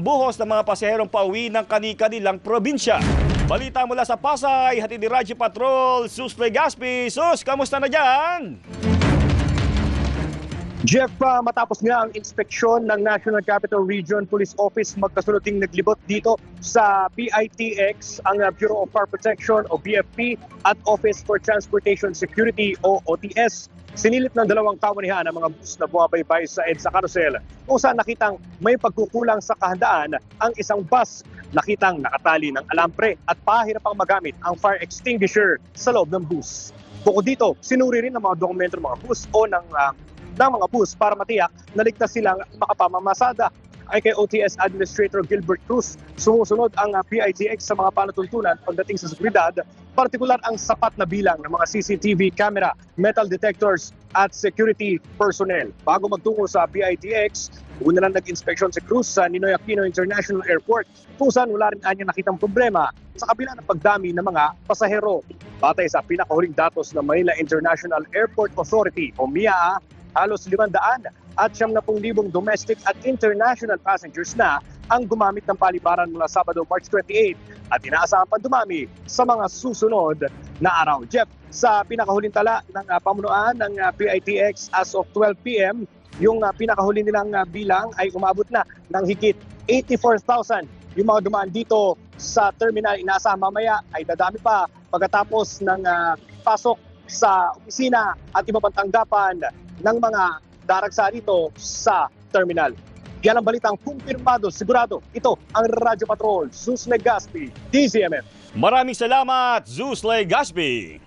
Buhos ng mga pasaherong pauwi ng kani-kanilang probinsya. Balita mula sa Pasay, hatid ni Radyo Patrol, Sus Legaspi. Sus, kamusta na dyan? Jeff, matapos nga ang inspeksyon ng National Capital Region Police Office, magkasunod ding naglibot dito sa PITX, ang Bureau of Fire Protection o BFP at Office for Transportation Security o OTS. Sinilip ng dalawang kawanihan ang mga bus na bumabaybay sa EDSA Carousel kung saan nakitang may pagkukulang sa kahandaan ang isang bus. Nakitang nakatali ng alambre at pahirapang magamit ang fire extinguisher sa loob ng bus. Bukod dito, sinuri rin ng mga dokumento ng mga bus o ng mga bus para matiyak na ligtas silang makapamamasada. Ay kay OTS Administrator Gilbert Cruz, sumusunod ang PITX sa mga panatuntunan pagdating sa seguridad, partikular ang sapat na bilang ng mga CCTV camera, metal detectors at security personnel. Bago magtungo sa PITX, una lang nag-inspeksyon si Cruz sa Ninoy Aquino International Airport kung saan wala rin anya nakitang problema sa kabila ng pagdami ng mga pasahero. Batay sa pinakahuling datos ng Manila International Airport Authority o MIAA, halos 500 at 70,000 domestic at international passengers na ang gumamit ng paliparan mula Sabado, March 28 at inaasahan pa dumami sa mga susunod na araw. Jeff, sa pinakahuling tala ng pamunuan ng PITX as of 12 p.m., yung pinakahuli nilang bilang ay umabot na ng higit 84,000. Yung mga dumaan dito sa terminal, inaasahan mamaya ay dadami pa pagkatapos ng pasok sa opisina at iba pang tanggapan ng mga daragsa dito sa terminal. Yan ang balitang kumpirmado, sigurado. Ito ang Radyo Patrol, Sus Legaspi, DZMF. Maraming salamat, Sus Legaspi.